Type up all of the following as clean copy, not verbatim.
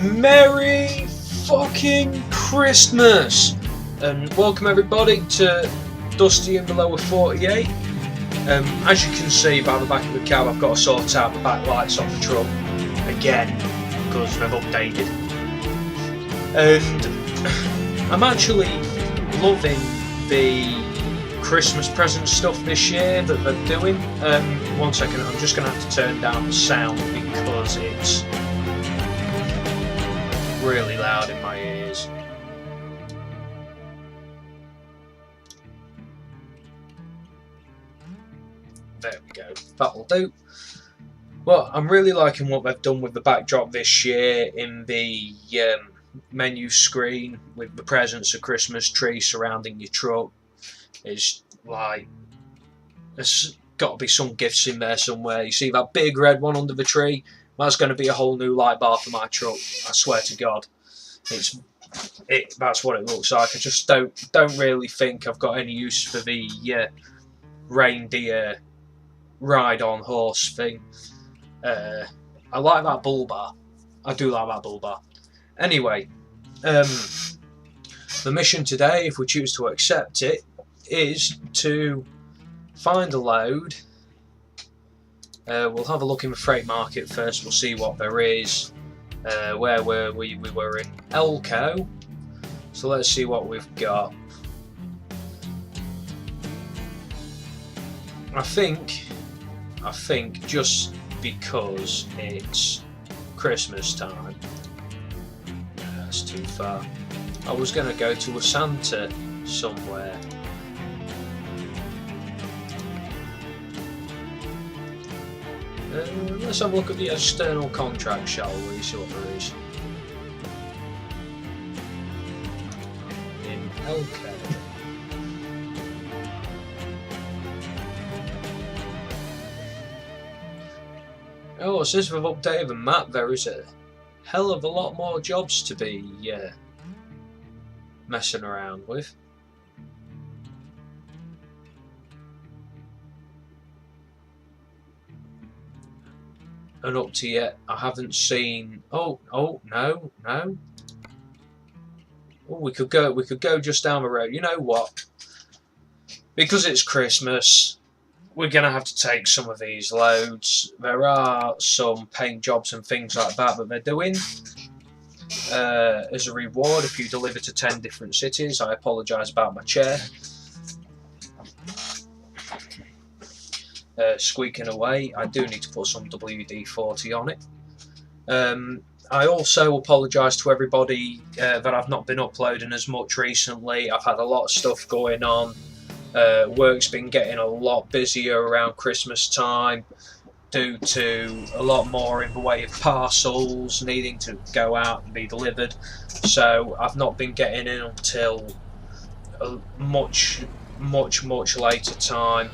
Merry fucking Christmas! And welcome everybody to Dusty in the Lower 48. As you can see by the back of the cab, I've got to sort out the back lights on the truck again because they've updated. And I'm actually loving the Christmas present stuff this year that they're doing. One second, I'm just going to have to turn down the sound because it's really loud in my ears. There we go, that'll do. Well, I'm really liking what they've done with the backdrop this year in the menu screen with the presents, a Christmas tree surrounding your truck. It's like, there's got to be some gifts in there somewhere. You see that big red one under the tree? That's going to be a whole new light bar for my truck. I swear to God, that's what it looks like. I just don't really think I've got any use for the reindeer ride on horse thing. I like that bull bar. I do like that bull bar. Anyway, the mission today, if we choose to accept it, is to find a load. We'll have a look in the freight market first. We'll see what there is. Where were we? We were in Elko. So let's see what we've got. I think just because it's Christmas time. That's too far. I was going to go to a Santa somewhere. Let's have a look at the external contract, shall we? See what there is. In elko. Oh, since we've updated the map, there is a hell of a lot more jobs to be messing around with. And up to yet, I haven't seen. Oh no. Oh, we could go just down the road. You know what? Because it's Christmas, we're gonna have to take some of these loads. There are some paint jobs and things like that they're doing as a reward if you deliver to 10 different cities. I apologise about my chair. Squeaking away. I do need to put some WD-40 on it. I also apologise to everybody that I've not been uploading as much recently. I've had a lot of stuff going on. Work's been getting a lot busier around Christmas time due to a lot more in the way of parcels needing to go out and be delivered. So I've not been getting in until a much later time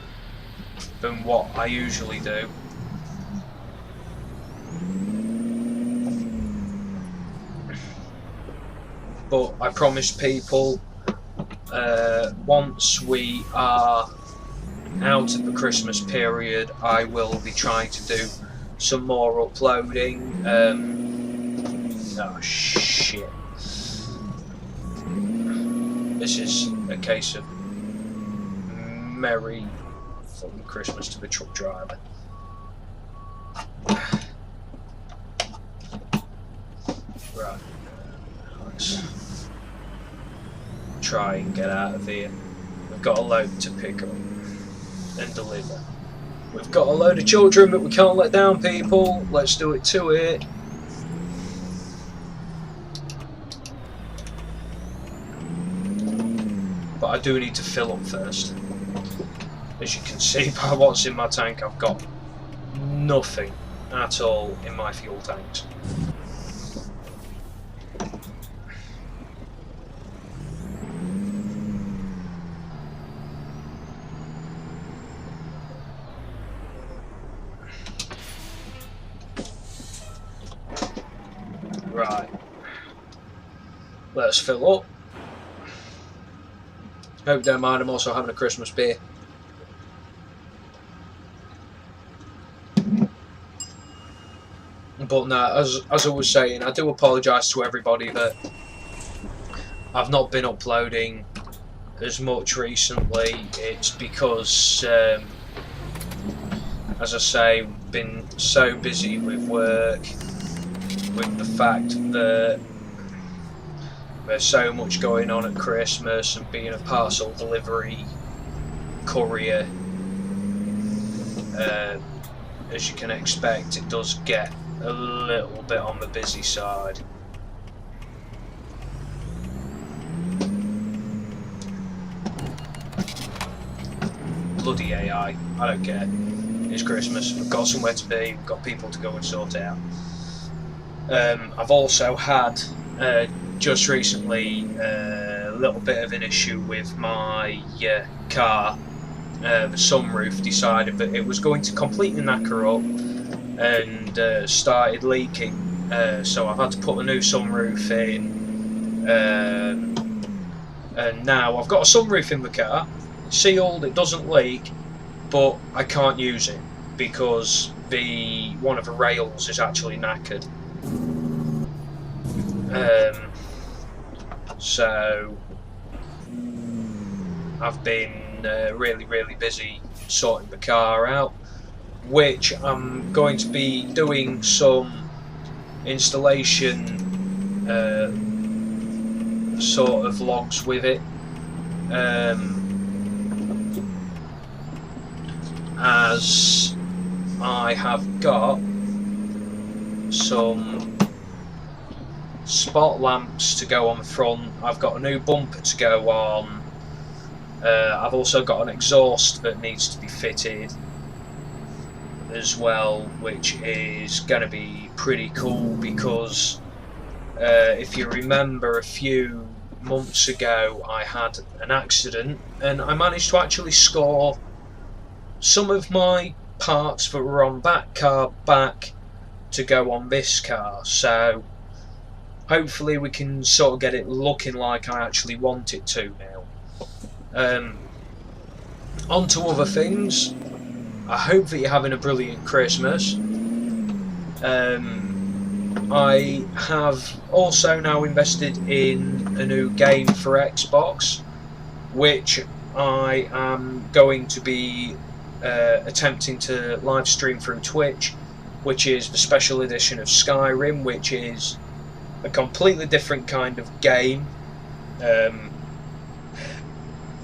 than what I usually do. But I promise people, once we are out of the Christmas period, I will be trying to do some more uploading. Oh shit. This is a case of Merry fucking Christmas to the truck driver. Right, let's try and get out of here. We've got a load to pick up and deliver. We've got a load of children that we can't let down, people. Let's do it to it. But I do need to fill up first. As you can see by what's in my tank, I've got nothing at all in my fuel tanks. Right. Let's fill up. Hope you don't mind, I'm also having a Christmas beer. But no, as I was saying, I do apologise to everybody that I've not been uploading as much recently. It's because, as I say, we've been so busy with work, with the fact that there's so much going on at Christmas, and being a parcel delivery courier, as you can expect, it does get a little bit on the busy side. Bloody AI, I don't care. It's Christmas, we've got somewhere to be, we've got people to go and sort it out. I've also had, just recently, a little bit of an issue with my car. The sunroof decided that it was going to completely knacker up and started leaking, so I've had to put a new sunroof in, and now I've got a sunroof in the car, sealed, it doesn't leak, but I can't use it because one of the rails is actually knackered. So I've been really busy sorting the car out, which I'm going to be doing some installation sort of vlogs with it, as I have got some spot lamps to go on the front, I've got a new bumper to go on, I've also got an exhaust that needs to be fitted as well, which is going to be pretty cool because if you remember, a few months ago I had an accident and I managed to actually score some of my parts that were on that car back to go on this car, so hopefully we can sort of get it looking like I actually want it to now. On to other things. I hope that you're having a brilliant Christmas. I have also now invested in a new game for Xbox, which I am going to be attempting to live stream through Twitch, which is the special edition of Skyrim, which is a completely different kind of game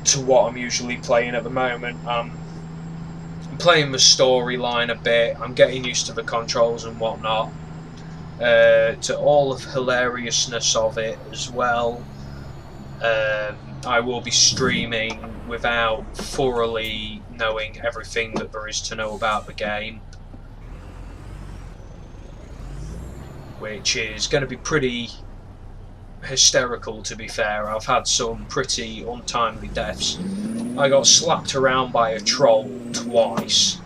to what I'm usually playing at the moment. I'm playing the storyline a bit, I'm getting used to the controls and whatnot, to all of the hilariousness of it as well. I will be streaming without thoroughly knowing everything that there is to know about the game, which is going to be pretty hysterical, to be fair. I've had some pretty untimely deaths. I got slapped around by a troll twice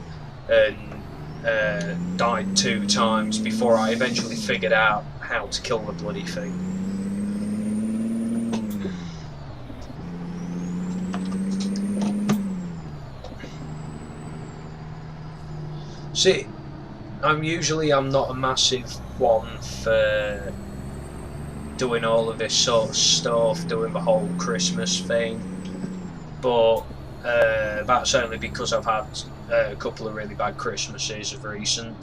and died 2 times before I eventually figured out how to kill the bloody thing. See, I'm not a massive one for doing all of this sort of stuff, doing the whole Christmas thing, but that's only because I've had a couple of really bad Christmases of recent.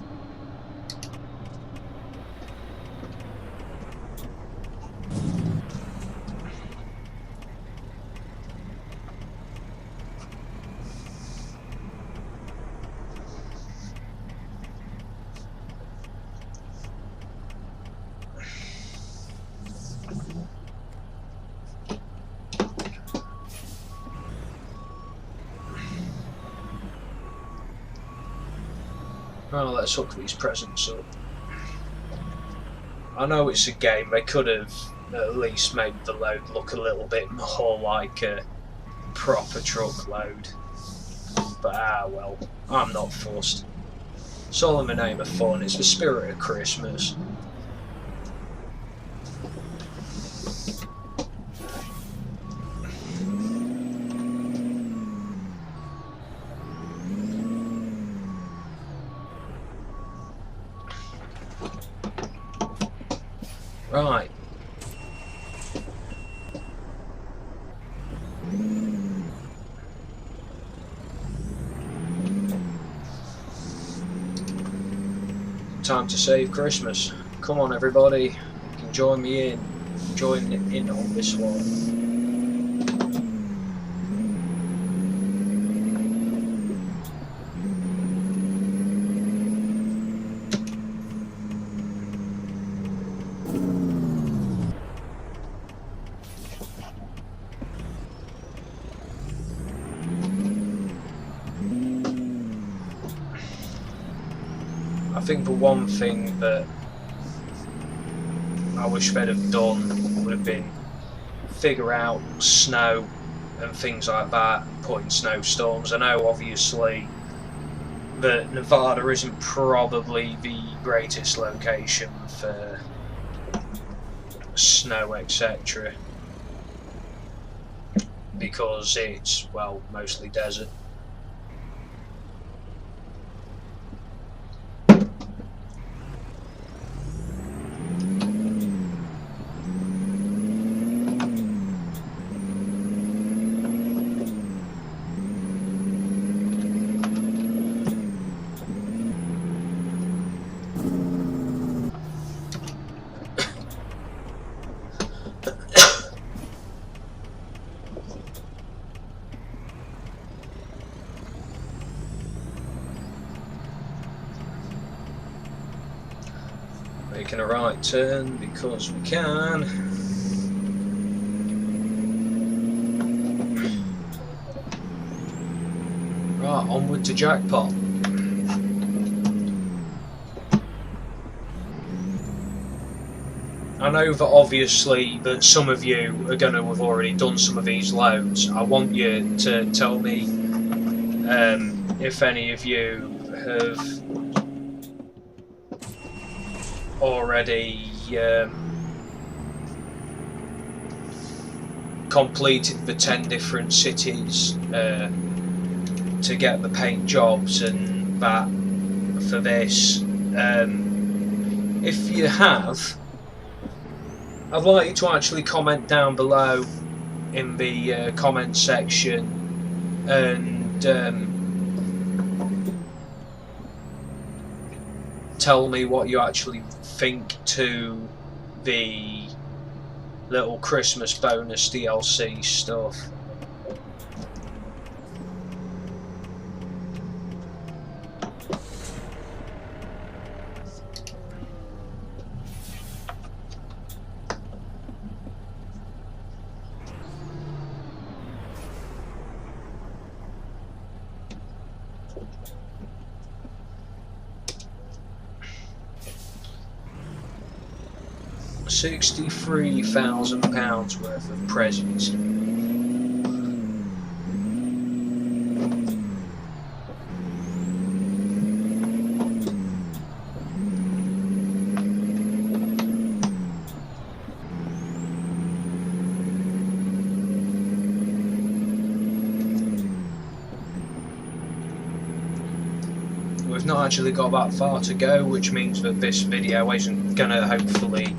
Well, let's hook these presents up. I know it's a game, they could have at least made the load look a little bit more like a proper truck load. But well, I'm not fussed. It's all in the name of fun, it's the spirit of Christmas. Right. Time to save Christmas. Come on, everybody. You can join me in. Join in on this one. I think the one thing that I wish they'd have done would have been figure out snow and things like that, putting snowstorms. I know obviously that Nevada isn't probably the greatest location for snow, etc., because it's, well, mostly desert. Making a right turn because we can. Right, onward to jackpot. I know that obviously that some of you are going to have already done some of these loads. I want you to tell me if any of you have already completed the 10 different cities to get the paint jobs and that for this. If you have, I'd like you to actually comment down below in the comment section and tell me what you actually think to the little Christmas bonus DLC stuff. £63,000 worth of presents. We've not actually got that far to go, which means that this video isn't going to hopefully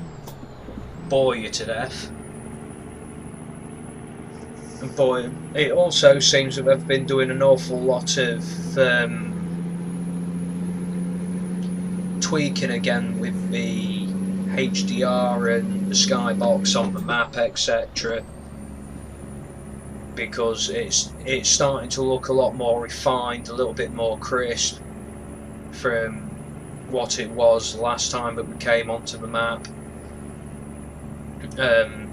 bore you to death. And boy, it also seems that they've been doing an awful lot of tweaking again with the HDR and the skybox on the map, etc., because it's starting to look a lot more refined, a little bit more crisp from what it was last time that we came onto the map.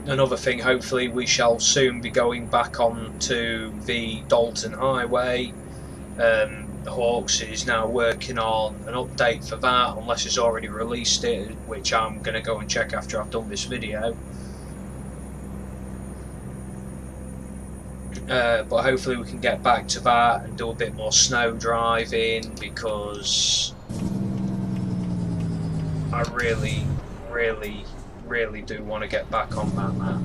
Another thing, hopefully we shall soon be going back onto the Dalton Highway. Hawks is now working on an update for that, unless he's already released it, which I'm going to go and check after I've done this video. But hopefully we can get back to that and do a bit more snow driving, because I really do want to get back on that map.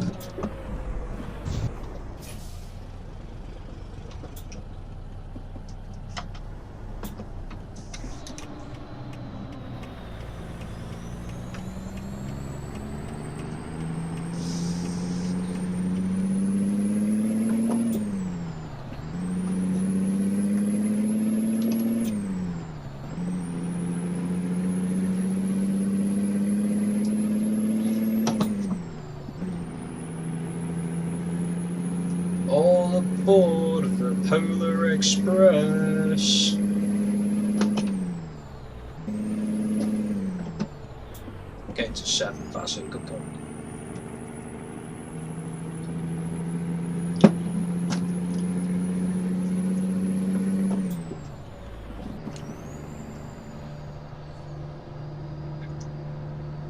aboard the Polar Express. Getting to 7th, that's a good goal.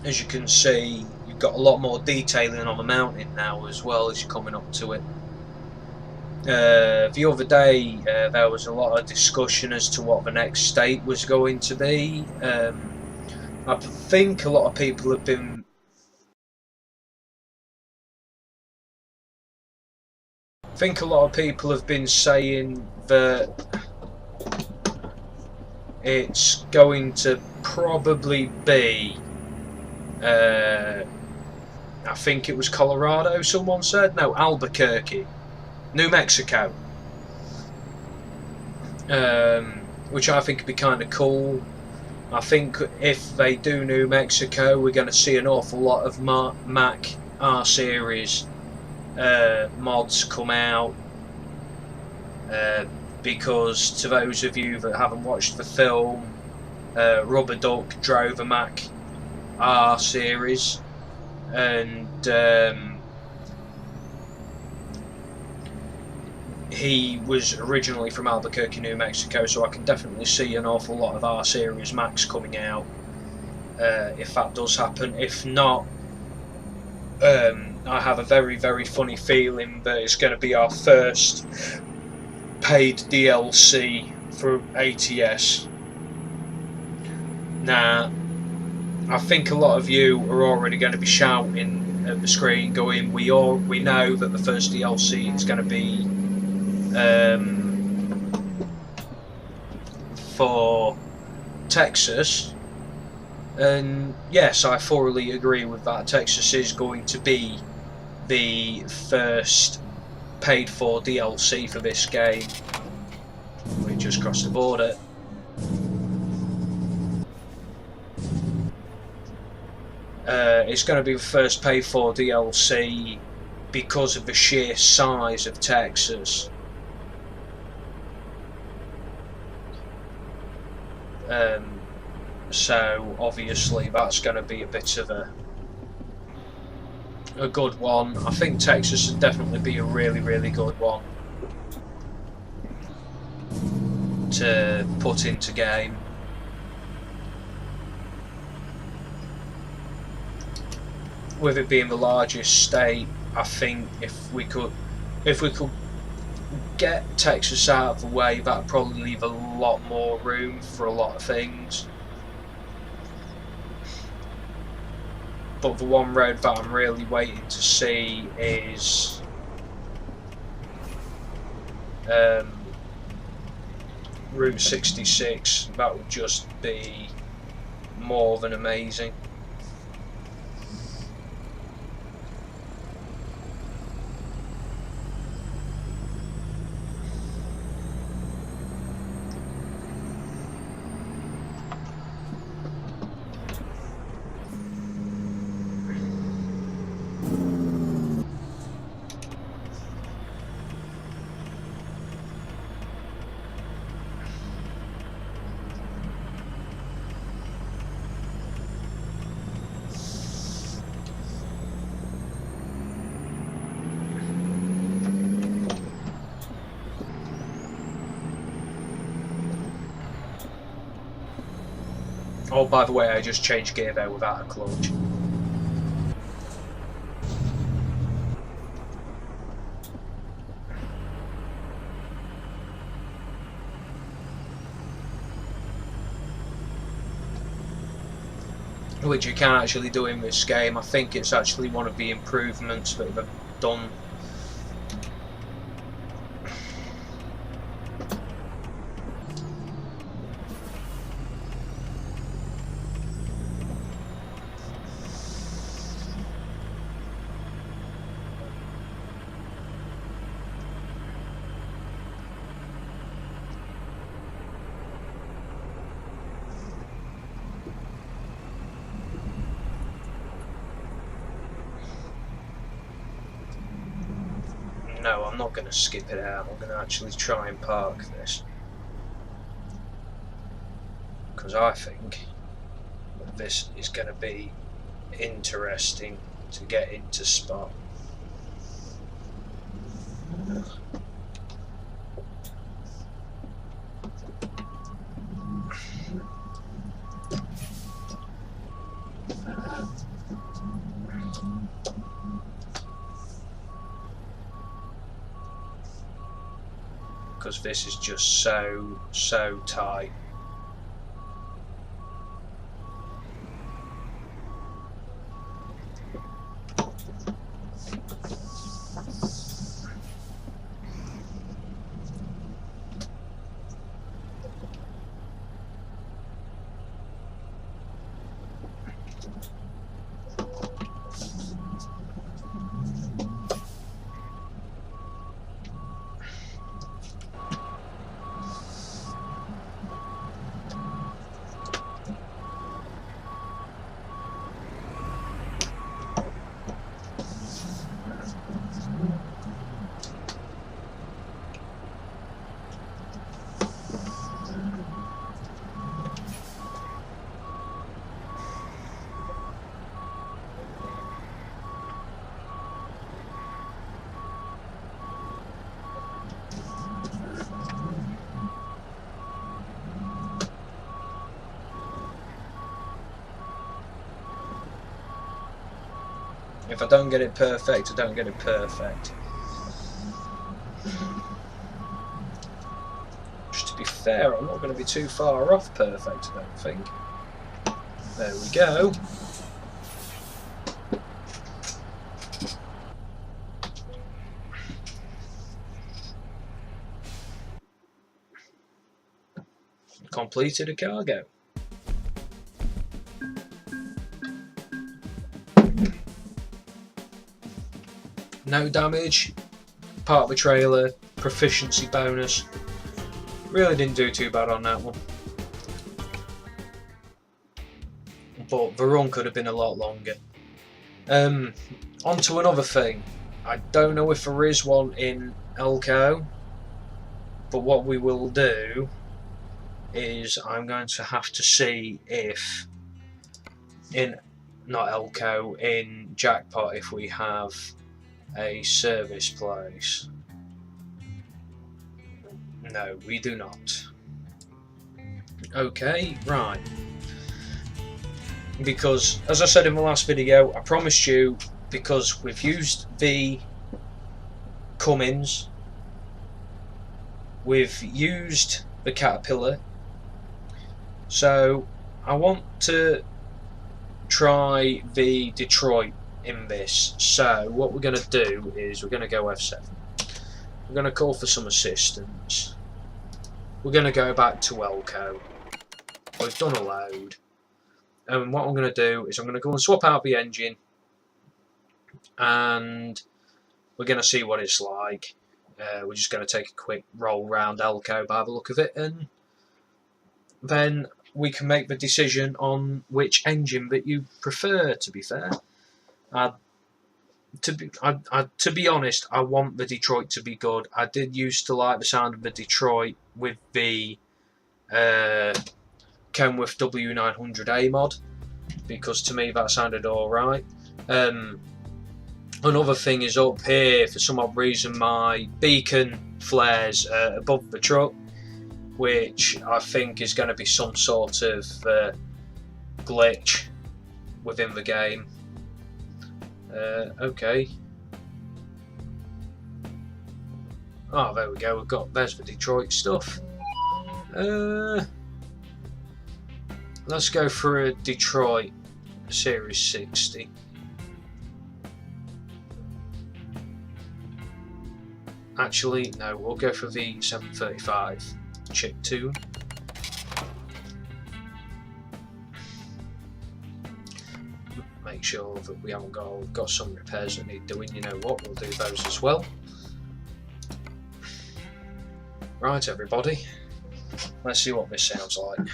As you can see, you've got a lot more detailing on the mountain now as well as you're coming up to it. The other day there was a lot of discussion as to what the next state was going to be. I think a lot of people have been saying that it's going to probably be I think it was Colorado, someone said. No, Albuquerque, New Mexico. Which I think would be kind of cool. I think if they do New Mexico, we're going to see an awful lot of Mac R Series mods come out. Because to those of you that haven't watched the film, Rubber Duck drove a Mac R Series, and he was originally from Albuquerque, New Mexico, so I can definitely see an awful lot of R Series Macs coming out if that does happen. If not, I have a very, very funny feeling that it's going to be our first paid DLC for ATS. Now, I think a lot of you are already going to be shouting at the screen, going, "We know that the first DLC is going to be for Texas," and yes, I thoroughly agree with that. Texas is going to be the first paid for DLC for this game. We just crossed the border. It's going to be the first paid for DLC because of the sheer size of Texas. So obviously that's going to be a bit of a good one. I think Texas would definitely be a really, really good one to put into game. With it being the largest state, I think if we could get Texas out of the way, that'd probably leave a lot more room for a lot of things. But the one road that I'm really waiting to see is Route 66. That would just be more than amazing. Oh, by the way, I just changed gear there without a clutch. Which you can actually do in this game. I think it's actually one of the improvements that they've done. no, I'm not going to skip it out. I'm going to actually try and park this, because I think that this is going to be interesting to get into spot. Because this is just so tight. If I don't get it perfect, I don't get it perfect. Just to be fair, I'm not going to be too far off perfect, I don't think. There we go. Completed a cargo. No damage, part of the trailer, proficiency bonus. Really didn't do too bad on that one. But the run could have been a lot longer. On to another thing. I don't know if there is one in elko, but what we will do is I'm going to have to see if in, not elko, in jackpot, if we have a service place. No, we do not. Okay, right. Because, as I said in the last video, I promised you, because we've used the Cummins, we've used the Caterpillar, so I want to try the Detroit in this. So what we're going to do is we're going to go F7. We're going to call for some assistance. We're going to go back to elko. We've done a load. And what I'm going to do is I'm going to go and swap out the engine, and we're going to see what it's like. We're just going to take a quick roll round elko by the look of it, and then we can make the decision on which engine that you prefer, to be fair. To be honest, I want the Detroit to be good. I did used to like the sound of the Detroit with the Kenworth W900A mod, because to me that sounded alright. Another thing is up here, for some odd reason my beacon flares above the truck, which I think is going to be some sort of glitch within the game. Okay. Oh, there we go. There's the Detroit stuff. Let's go for a Detroit Series 60. Actually, no, we'll go for the 735 Chick 2. Make sure that we haven't got some repairs that need doing. You know what, we'll do those as well. Right, everybody, let's see what this sounds like.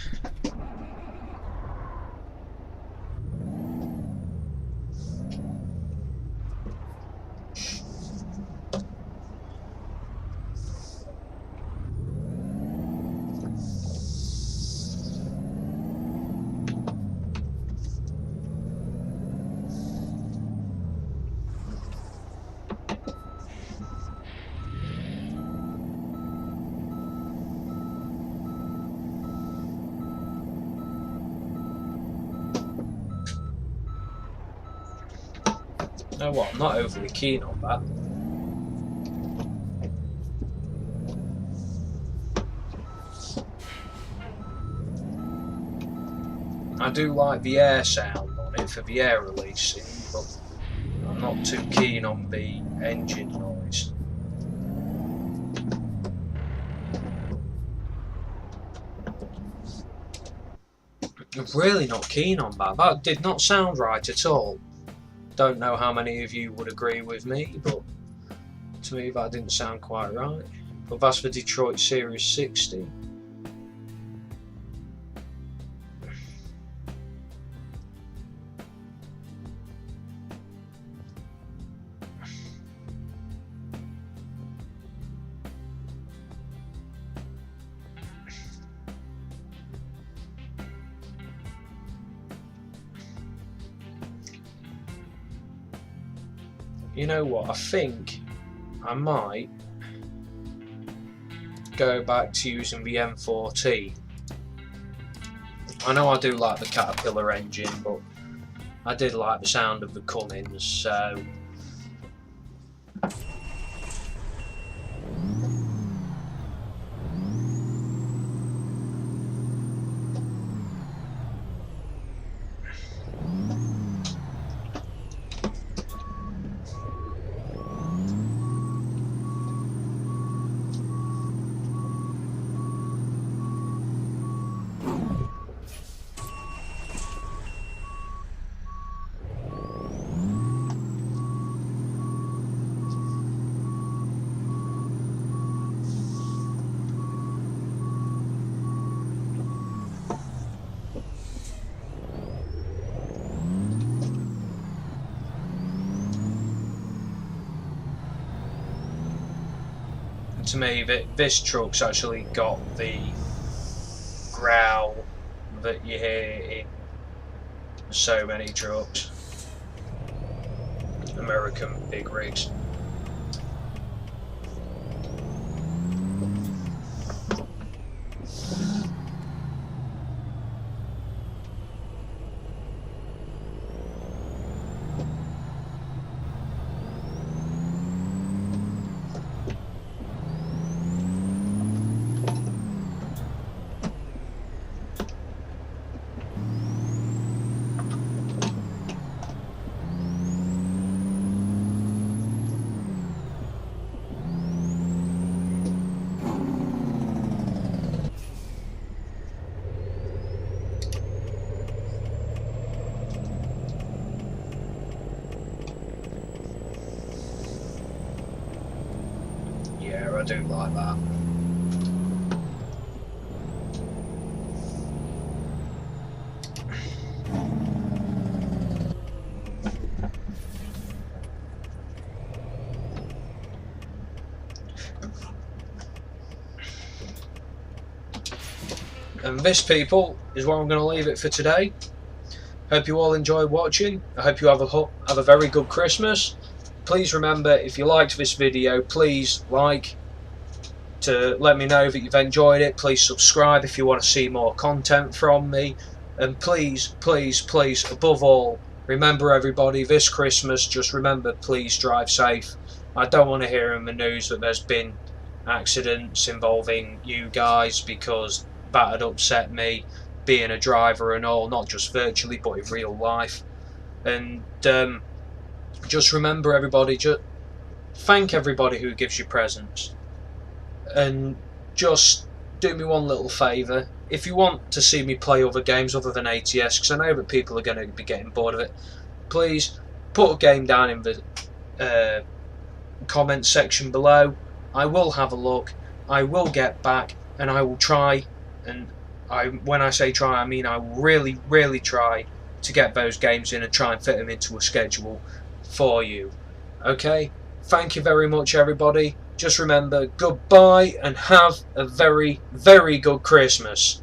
know what, I'm not overly keen on that. I do like the air sound on it for the air releasing, but I'm not too keen on the engine noise. I'm really not keen on that. That did not sound right at all. Don't know how many of you would agree with me, but to me that didn't sound quite right. But that's the Detroit Series 60. You know what, I think I might go back to using the M14. I know I do like the Caterpillar engine, but I did like the sound of the Cummins, so to me this truck's actually got the growl that you hear in so many trucks, American big rigs. I do like that. And this, people, is where I'm going to leave it for today. Hope you all enjoyed watching. I hope you have a very good Christmas. Please remember, if you liked this video, please like to let me know that you've enjoyed it. Please subscribe if you want to see more content from me. And please, please, please, above all, remember everybody, this Christmas, just remember, please drive safe. I don't want to hear in the news that there's been accidents involving you guys, because that'd upset me, being a driver and all, not just virtually but in real life. And just remember, everybody, just thank everybody who gives you presents. And just do me one little favour, if you want to see me play other games other than ATS, because I know that people are going to be getting bored of it, please put a game down in the comment section below. I will have a look, I will get back, and I will try, and when I say try, I mean I will really, really try to get those games in and try and fit them into a schedule for you. Okay, thank you very much, everybody. Just remember, goodbye and have a very, very good Christmas.